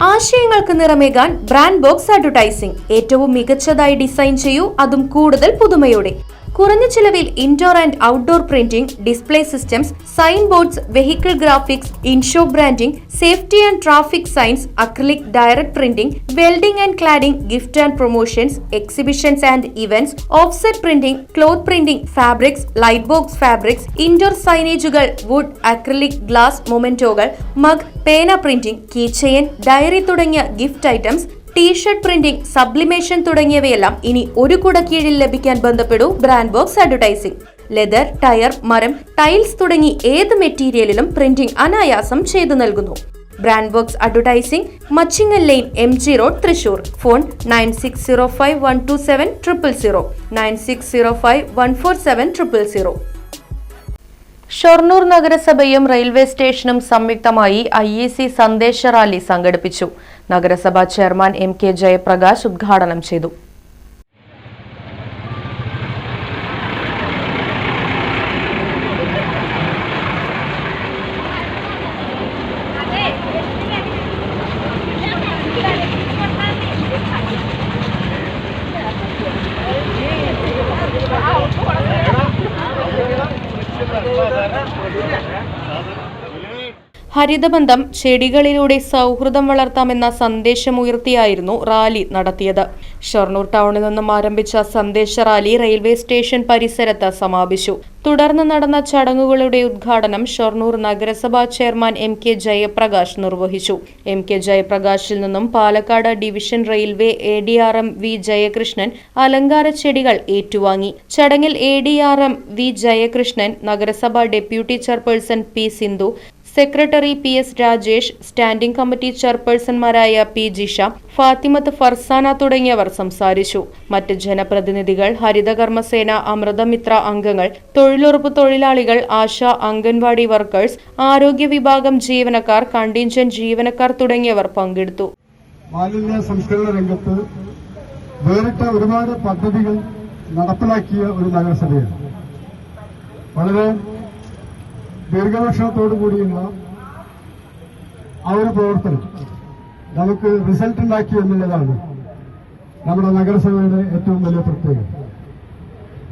ആശയങ്ങൾക്ക് നിറമേകാൻ brand box advertising. ഏറ്റവും മികച്ചതായി ഡിസൈൻ ചെയ്യൂ, അതും കൂടുതൽ പുതുമയോടെ. കുറഞ്ഞ ചിലവിൽ indoor and outdoor printing, display systems, sign boards, vehicle graphics, in shop branding, safety and traffic signs, acrylic direct printing, welding and cladding, gift and promotions, exhibitions and events, offset printing, cloth printing, fabrics, light box fabrics, indoor സൈനേജുകൾ, wood, acrylic glass മൊമെന്റോകൾ, mug, പേന printing, key chain, diary തുടങ്ങിയ gift items, t shirt printing, sublimation തുടങ്ങിയവയെല്ലാം ഇനി ഒരു കുട കീഴിൽ ലഭിക്കാൻ ബന്ധപ്പെടൂ brand box advertising. Leather, tyre, മരം, ടൈൽസ് തുടങ്ങി ഏത് മെറ്റീരിയലിലും പ്രിന്റിംഗ് അനായാസം ചെയ്തു നൽകുന്നു. Brand box advertising, Machingal line, MG road, Thrissur. Phone 9605127000, 9605147000. Shoranur നഗരസഭയും റെയിൽവേ സ്റ്റേഷനും സംയുക്തമായി IEC സന്ദേശ റാലി സംഘടിപ്പിച്ചു. നഗരസഭാ ചെയർമാൻ MK ജയപ്രകാശ് ഉദ്ഘാടനം ചെയ്തു. ഹരിതബന്ധം, ചെടികളിലൂടെ സൗഹൃദം വളർത്താമെന്ന സന്ദേശമുയർത്തിയായിരുന്നു റാലി നടത്തിയത്. ഷൊർണൂർ ടൗണിൽ നിന്നും ആരംഭിച്ച സന്ദേശ റാലി റെയിൽവേ സ്റ്റേഷൻ പരിസരത്ത് സമാപിച്ചു. തുടർന്ന് നടന്ന ചടങ്ങുകളുടെ ഉദ്ഘാടനം ഷൊർണൂർ നഗരസഭാ ചെയർമാൻ MK ജയപ്രകാശ് നിർവഹിച്ചു. MK ജയപ്രകാശിൽ നിന്നും Palakkad division railway ADRM V Jayakrishnan അലങ്കാര ചെടികൾ ഏറ്റുവാങ്ങി. ചടങ്ങിൽ ADRM V ജയകൃഷ്ണൻ, നഗരസഭാ deputy chairperson P Sindhu, secretary PS Rajesh, standing committee ചെയർപേഴ്സൺമാരായ P ജിഷ, ഫാത്തിമത്ത് ഫർസാന തുടങ്ങിയവർ സംസാരിച്ചു. മറ്റ് ജനപ്രതിനിധികൾ, ഹരിതകർമ്മസേന, അമൃതമിത്ര അംഗങ്ങൾ, തൊഴിലുറപ്പ് തൊഴിലാളികൾ, ആശ, അംഗൻവാടി വർക്കേഴ്സ്, ആരോഗ്യ വിഭാഗം ജീവനക്കാർ, കണ്ടിൻജന്റ് ജീവനക്കാർ തുടങ്ങിയവർ പങ്കെടുത്തു. മാലിന്യ സംസ്കരണ രംഗത്ത് വേറിട്ട ഒരുപാട് പദ്ധതികൾ നടപ്പിലാക്കിയ ഒരു നഗരസഭയാണ്. വളരെ ദീർഘവീക്ഷണത്തോടു കൂടിയുള്ള ആ ഒരു പ്രവർത്തനം നമുക്ക് റിസൾട്ട് ഉണ്ടാക്കി എന്നുള്ളതാണ് നമ്മുടെ നഗരസഭയുടെ ഏറ്റവും വലിയ പ്രത്യേകത.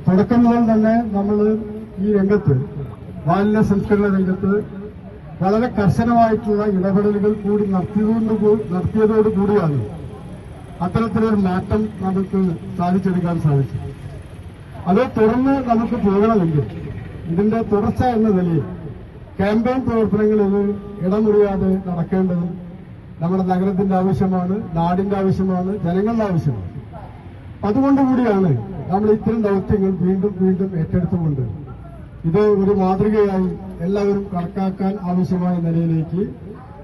തുടക്കം മുതൽ തന്നെ നമ്മൾ ഈ രംഗത്ത്, മാലിന്യ സംസ്കരണ രംഗത്ത് വളരെ കർശനമായിട്ടുള്ള ഇടപെടലുകൾ കൂടി നടത്തിയതോടുകൂടിയാണ് അത്തരത്തിലൊരു മാറ്റം നമുക്ക് സാധിച്ചെടുക്കാൻ സാധിച്ചത്. അത് തുടർന്ന് നമുക്ക് പോകണമെങ്കിൽ ഇതിന്റെ തുടർച്ച എന്ന നിലയിൽ ക്യാമ്പയിൻ പ്രവർത്തനങ്ങൾ ഇത് ഇടമുറിയാതെ നടക്കേണ്ടതും നമ്മുടെ നഗരത്തിന്റെ ആവശ്യമാണ്, നാടിന്റെ ആവശ്യമാണ്, ജനങ്ങളുടെ ആവശ്യമാണ്. അതുകൊണ്ടുകൂടിയാണ് നമ്മൾ ഇത്തരം ദൌത്യങ്ങൾ വീണ്ടും വീണ്ടും ഏറ്റെടുത്തുകൊണ്ട് ഇത് ഒരു മാതൃകയായി എല്ലാവരും കണക്കാക്കാൻ ആവശ്യമായ നിലയിലേക്ക്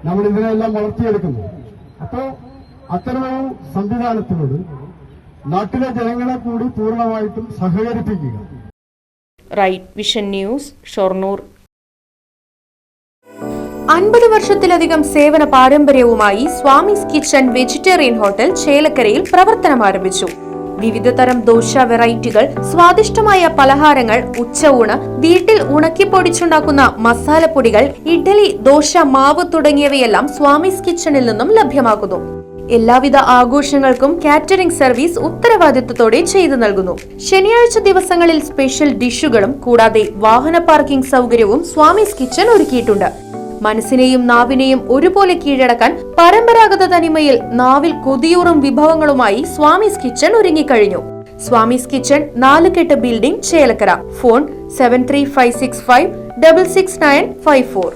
നമ്മൾ ഇതിനെല്ലാം വളർത്തിയെടുക്കുന്നു. അപ്പോൾ അത്തരമൊരു സംവിധാനത്തിനോട് നാട്ടിലെ ജനങ്ങളെ കൂടി പൂർണ്ണമായിട്ടും സഹകരിപ്പിക്കുക. Right vision news, Shoranur. 50 വർഷത്തിലധികം സേവന പാരമ്പര്യവുമായി സ്വാമീസ് കിച്ചൺ വെജിറ്റേറിയൻ ഹോട്ടൽ ചേലക്കരയിൽ പ്രവർത്തനം ആരംഭിച്ചു. വിവിധ തരം ദോശ വെറൈറ്റികൾ, സ്വാദിഷ്ടമായ പലഹാരങ്ങൾ, ഉച്ചയൂണ്, വീട്ടിൽ ഉണക്കിപ്പൊടിച്ചുണ്ടാക്കുന്ന മസാലപ്പൊടികൾ, ഇഡ്ഡലി, ദോശ മാവ് തുടങ്ങിയവയെല്ലാം സ്വാമീസ് കിച്ചണിൽ നിന്നും ലഭ്യമാക്കുന്നു. എല്ലാവിധ ആഘോഷങ്ങൾക്കും കാറ്ററിംഗ് സർവീസ് ഉത്തരവാദിത്വത്തോടെ ചെയ്തു നൽകുന്നു. ശനിയാഴ്ച ദിവസങ്ങളിൽ സ്പെഷ്യൽ ഡിഷുകളും കൂടാതെ വാഹന പാർക്കിംഗ് സൗകര്യവും സ്വാമീസ് കിച്ചൺ ഒരുക്കിയിട്ടുണ്ട്. മനസ്സിനെയും നാവിനെയും ഒരുപോലെ കീഴടക്കാൻ പരമ്പരാഗത തനിമയിൽ നാവിൽ കൊതിയൂറും വിഭവങ്ങളുമായി സ്വാമീസ് കിച്ചൺ ഒരുങ്ങിക്കഴിഞ്ഞു. Swamy's kitchen 4 building, Chelakkara. Phone 7356566954.